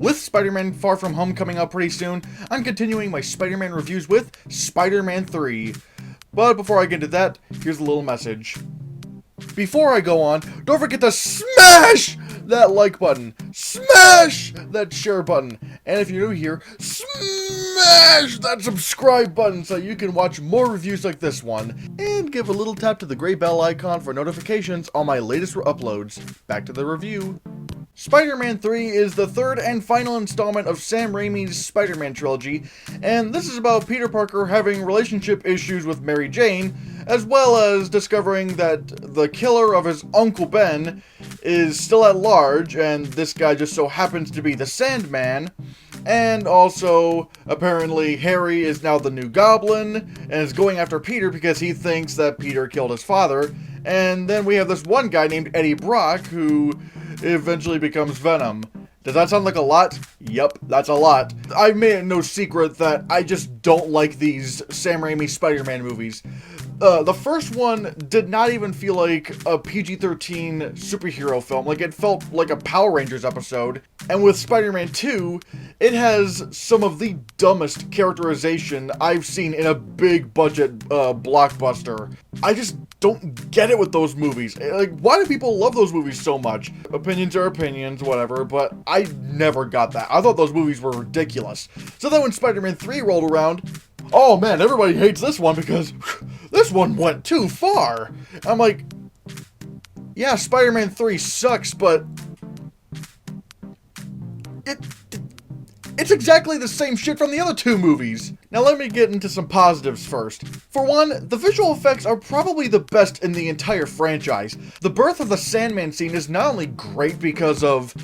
With Spider-Man Far From Home coming out pretty soon, I'm continuing my Spider-Man reviews with Spider-Man 3. But before I get into that, here's a little message. Before I go on, don't forget to smash that like button, smash that share button, and if you're new here, smash that subscribe button so you can watch more reviews like this one, and give a little tap to the gray bell icon for notifications on my latest uploads. Back to the review. Spider-Man 3 is the third and final installment of Sam Raimi's Spider-Man trilogy, and this is about Peter Parker having relationship issues with Mary Jane, as well as discovering that the killer of his Uncle Ben is still at large, and this guy just so happens to be the Sandman. And also, apparently, Harry is now the new Goblin, and is going after Peter because he thinks that Peter killed his father. And then we have this one guy named Eddie Brock, who eventually becomes Venom. Does that sound like a lot? Yep, that's a lot. I made it no secret that I just don't like these Sam Raimi Spider-Man movies. The first one did not even feel like a PG-13 superhero film. Like, it felt like a Power Rangers episode. And with Spider-Man 2, it has some of the dumbest characterization I've seen in a big budget blockbuster. I just don't get it with those movies. Like, why do people love those movies so much? Opinions are opinions, whatever, but I never got that. I thought those movies were ridiculous. So then when Spider-Man 3 rolled around, oh man, everybody hates this one because this one went too far. I'm like, yeah, Spider-Man 3 sucks, but it's exactly the same shit from the other two movies. Now let me get into some positives first. For one, the visual effects are probably the best in the entire franchise. The birth of the Sandman scene is not only great because of,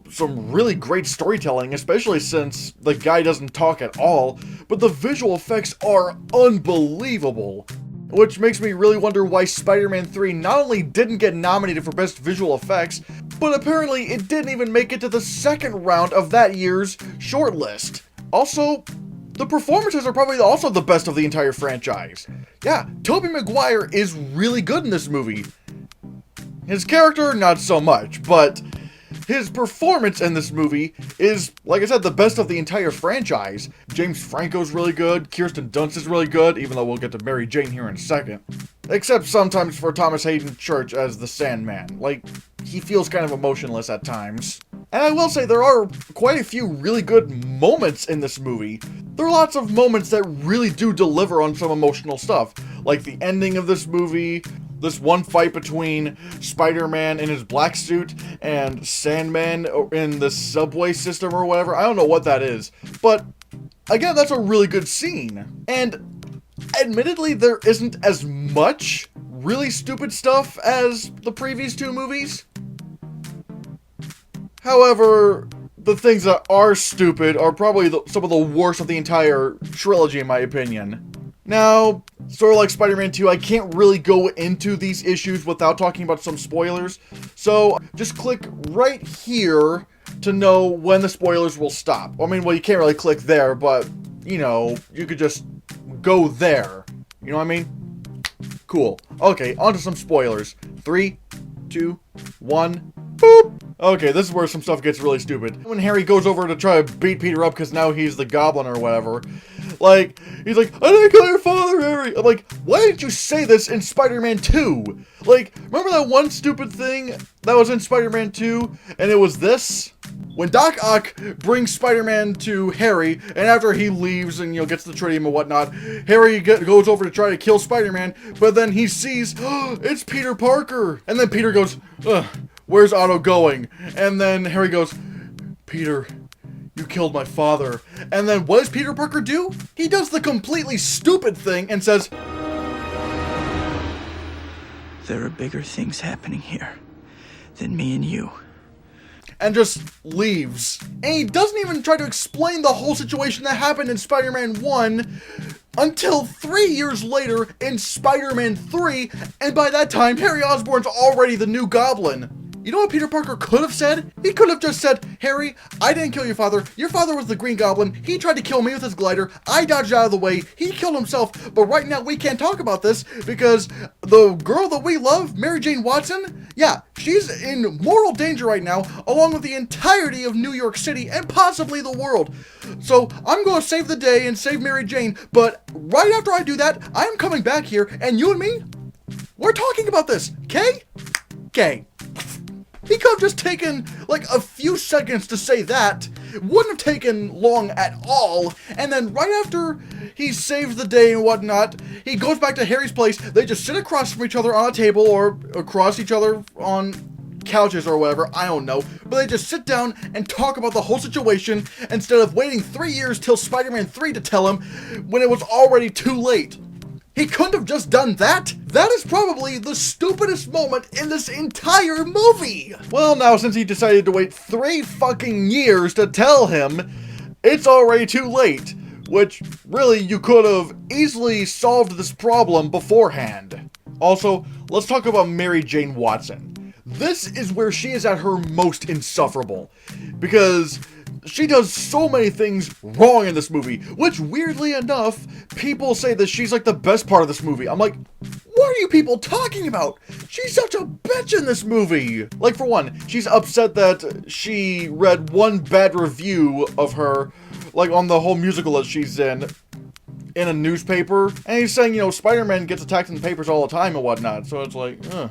some really great storytelling, especially since the guy doesn't talk at all, but the visual effects are unbelievable. Which makes me really wonder why Spider-Man 3 not only didn't get nominated for Best Visual Effects, but apparently it didn't even make it to the second round of that year's shortlist. Also, the performances are probably also the best of the entire franchise. Yeah, Tobey Maguire is really good in this movie. His character, not so much, but his performance in this movie is, like I said, the best of the entire franchise. James Franco's really good, Kirsten Dunst is really good, even though we'll get to Mary Jane here in a second. Except sometimes for Thomas Hayden Church as the Sandman. Like, he feels kind of emotionless at times. And I will say there are quite a few really good moments in this movie. There are lots of moments that really do deliver on some emotional stuff. Like the ending of this movie, this one fight between Spider-Man in his black suit and Sandman in the subway system or whatever. I don't know what that is. But, again, that's a really good scene. And, admittedly, there isn't as much really stupid stuff as the previous two movies. However, the things that are stupid are probably some of the worst of the entire trilogy, in my opinion. Now, sort of like Spider-Man 2, I can't really go into these issues without talking about some spoilers, so just click right here to know when the spoilers will stop. I mean, well, you can't really click there, but, you could just go there. You know what I mean? Cool. Okay, on to some spoilers. 3, 2, 1, boop! Okay, this is where some stuff gets really stupid. When Harry goes over to try to beat Peter up because now he's the Goblin or whatever, he's like, I didn't kill your father, Harry! I'm like, why didn't you say this in Spider-Man 2? Like, remember that one stupid thing that was in Spider-Man 2, and it was this? When Doc Ock brings Spider-Man to Harry, and after he leaves and, gets the tritium and whatnot, Harry goes over to try to kill Spider-Man, but then he sees, oh, it's Peter Parker! And then Peter goes, ugh, where's Otto going? And then Harry goes, Peter, you killed my father. And then what does Peter Parker do? He does the completely stupid thing and says, there are bigger things happening here than me and you. And just leaves. And he doesn't even try to explain the whole situation that happened in Spider-Man 1 until 3 years later in Spider-Man 3, and by that time, Harry Osborn's already the new Goblin. You know what Peter Parker could have said? He could have just said, Harry, I didn't kill your father. Your father was the Green Goblin. He tried to kill me with his glider. I dodged out of the way. He killed himself. But right now we can't talk about this because the girl that we love, Mary Jane Watson, yeah, she's in mortal danger right now, along with the entirety of New York City and possibly the world. So I'm going to save the day and save Mary Jane. But right after I do that, I'm coming back here and you and me, we're talking about this. Okay? Okay. He could have just taken, like, a few seconds to say that. It wouldn't have taken long at all. And then right after he saves the day and whatnot, he goes back to Harry's place. They just sit across from each other on a table or across each other on couches or whatever. I don't know. But they just sit down and talk about the whole situation instead of waiting 3 years till Spider-Man 3 to tell him when it was already too late. He couldn't have just done that? That is probably the stupidest moment in this entire movie! Well, now since he decided to wait 3 fucking years to tell him, it's already too late. Which, really, you could have easily solved this problem beforehand. Also, let's talk about Mary Jane Watson. This is where she is at her most insufferable. Because she does so many things wrong in this movie, which weirdly enough, people say that she's like the best part of this movie. I'm like, what are you people talking about? She's such a bitch in this movie. Like, for one, she's upset that she read one bad review of her, like on the whole musical that she's in a newspaper, and he's saying, you know, Spider-Man gets attacked in the papers all the time and whatnot, so it's like, you're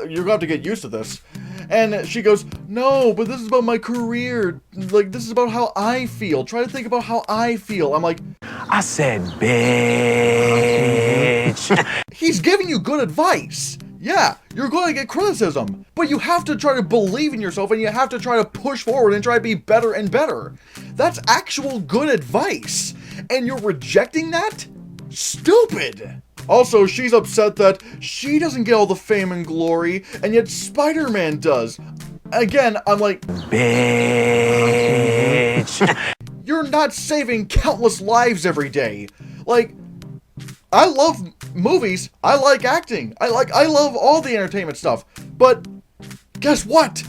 gonna have to get used to this. And she goes, no, but this is about my career. Like, this is about how I feel. Try to think about how I feel. I'm like, I said, bitch. he's giving you good advice. Yeah, you're going to get criticism, but you have to try to believe in yourself and you have to try to push forward and try to be better and better. That's actual good advice. And you're rejecting that? Stupid. Also, she's upset that she doesn't get all the fame and glory, and yet Spider-Man does. Again, I'm like, bitch. You're not saving countless lives every day. Like, I love movies. I like acting. I love all the entertainment stuff. But guess what?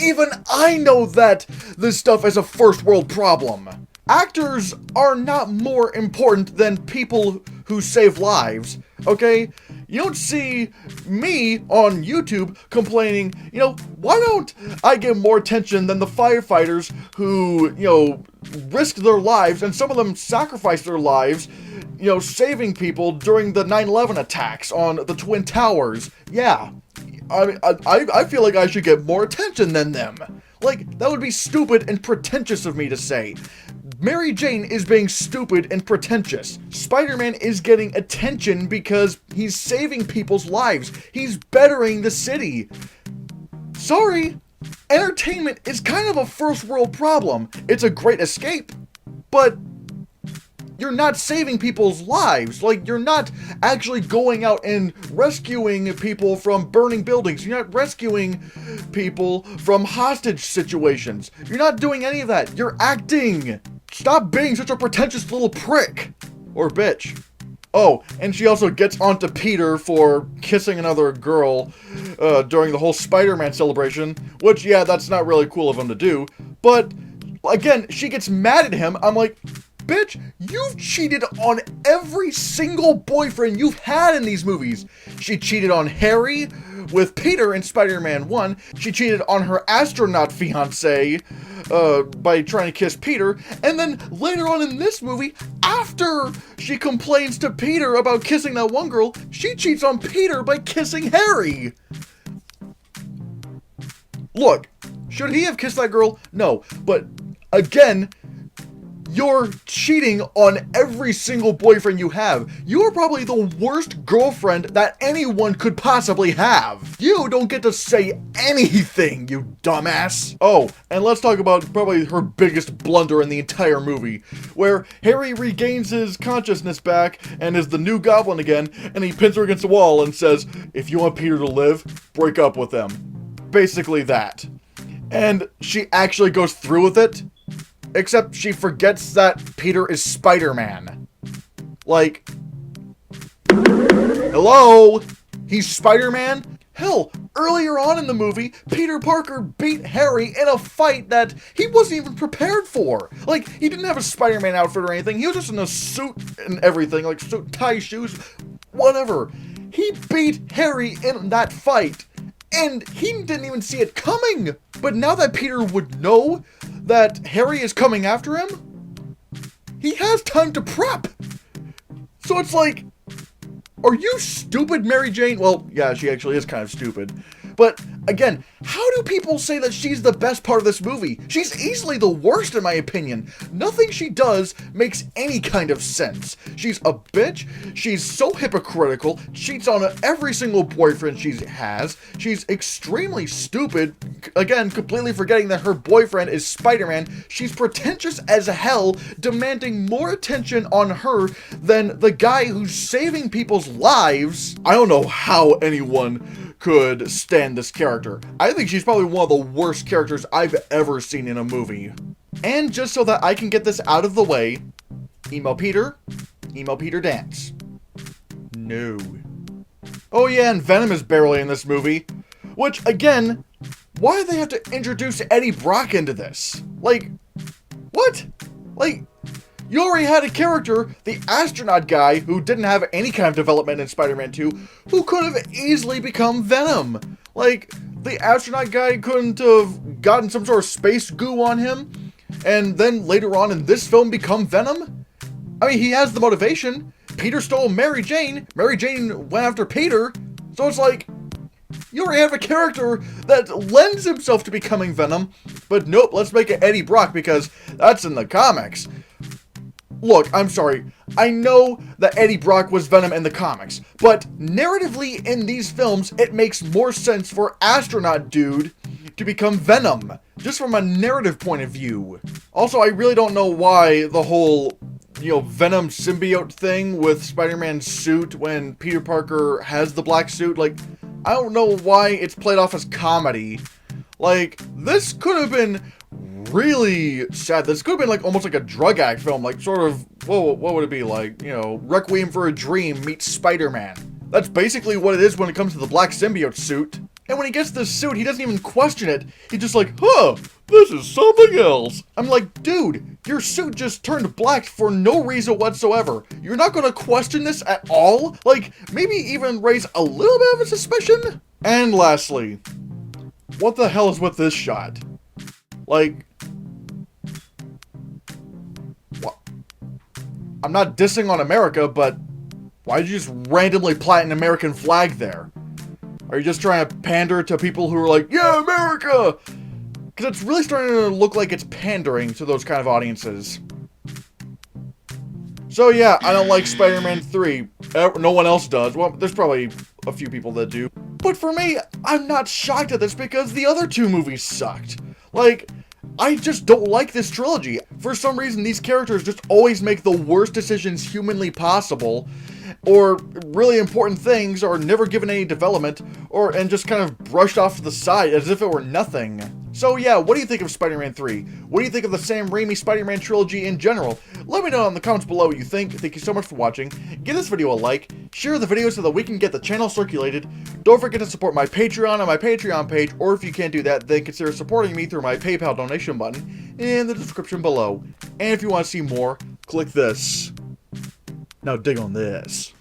Even I know that this stuff is a first world problem. Actors are not more important than people who save lives, okay? You don't see me on YouTube complaining, you know, why don't I get more attention than the firefighters who, you know, risked their lives, and some of them sacrificed their lives, you know, saving people during the 9/11 attacks on the Twin Towers. Yeah, I feel like I should get more attention than them. Like, that would be stupid and pretentious of me to say. Mary Jane is being stupid and pretentious. Spider-Man is getting attention because he's saving people's lives. He's bettering the city. Sorry, entertainment is kind of a first world problem. It's a great escape, but you're not saving people's lives. Like, you're not actually going out and rescuing people from burning buildings. You're not rescuing people from hostage situations. You're not doing any of that. You're acting. Stop being such a pretentious little prick. Or bitch. Oh, and she also gets onto Peter for kissing another girl during the whole Spider-Man celebration, which, yeah, that's not really cool of him to do. But, again, she gets mad at him. I'm like, bitch, you've cheated on every single boyfriend you've had in these movies. She cheated on Harry with Peter in Spider-Man 1. She cheated on her astronaut fiancé by trying to kiss Peter. And then later on in this movie, after she complains to Peter about kissing that one girl, she cheats on Peter by kissing Harry. Look, should he have kissed that girl? No, but again, you're cheating on every single boyfriend you have. You are probably the worst girlfriend that anyone could possibly have. You don't get to say anything, you dumbass. Oh, and let's talk about probably her biggest blunder in the entire movie, where Harry regains his consciousness back and is the new Goblin again, and he pins her against the wall and says, if you want Peter to live, break up with him. Basically that. And she actually goes through with it. Except she forgets that Peter is Spider-Man. Like, hello? He's Spider-Man? Hell, earlier on in the movie, Peter Parker beat Harry in a fight that he wasn't even prepared for. Like, he didn't have a Spider-Man outfit or anything. He was just in a suit and everything, like suit, tie, shoes, whatever. He beat Harry in that fight, and he didn't even see it coming. But now that Peter would know that Harry is coming after him, he has time to prep. So it's like, are you stupid, Mary Jane? Well, yeah, she actually is kind of stupid. But, again, how do people say that she's the best part of this movie? She's easily the worst, in my opinion. Nothing she does makes any kind of sense. She's a bitch. She's so hypocritical. Cheats on every single boyfriend she has. She's extremely stupid. Again, completely forgetting that her boyfriend is Spider-Man. She's pretentious as hell, demanding more attention on her than the guy who's saving people's lives. I don't know how anyone could stand this character. I think she's probably one of the worst characters I've ever seen in a movie. And just so that I can get this out of the way, Emo Peter dance. No. Oh yeah, and Venom is barely in this movie. Which, again, why do they have to introduce Eddie Brock into this? Like, what? Like, you already had a character, the astronaut guy, who didn't have any kind of development in Spider-Man 2, who could have easily become Venom. Like, the astronaut guy couldn't have gotten some sort of space goo on him, and then later on in this film become Venom? I mean, he has the motivation. Peter stole Mary Jane. Mary Jane went after Peter. So it's like, you already have a character that lends himself to becoming Venom, but nope, let's make it Eddie Brock because that's in the comics. Look, I'm sorry, I know that Eddie Brock was Venom in the comics, but narratively in these films, it makes more sense for Astronaut Dude to become Venom, just from a narrative point of view. Also, I really don't know why the whole, Venom symbiote thing with Spider-Man's suit when Peter Parker has the black suit, like, I don't know why it's played off as comedy. Like, this could have been really sad. This could have been like almost like a drug act film, like sort of, what would it be like? Requiem for a Dream meets Spider-Man. That's basically what it is when it comes to the black symbiote suit. And when he gets this suit, he doesn't even question it. He's just like, huh, this is something else. I'm like, dude, your suit just turned black for no reason whatsoever. You're not gonna question this at all? Like, maybe even raise a little bit of a suspicion? And lastly, what the hell is with this shot? Like, what? I'm not dissing on America, but why did you just randomly plant an American flag there? Are you just trying to pander to people who are like, yeah, America? Because it's really starting to look like it's pandering to those kind of audiences. So yeah, I don't like Spider-Man 3. No one else does. Well, there's probably a few people that do. But for me, I'm not shocked at this because the other two movies sucked. Like, I just don't like this trilogy. For some reason, these characters just always make the worst decisions humanly possible, or really important things are never given any development, and just kind of brushed off to the side as if it were nothing. So yeah, what do you think of Spider-Man 3? What do you think of the Sam Raimi Spider-Man trilogy in general? Let me know in the comments below what you think. Thank you so much for watching. Give this video a like, share the video so that we can get the channel circulated. Don't forget to support my Patreon on my Patreon page, or if you can't do that, then consider supporting me through my PayPal donation button in the description below. And if you want to see more, click this. Now dig on this.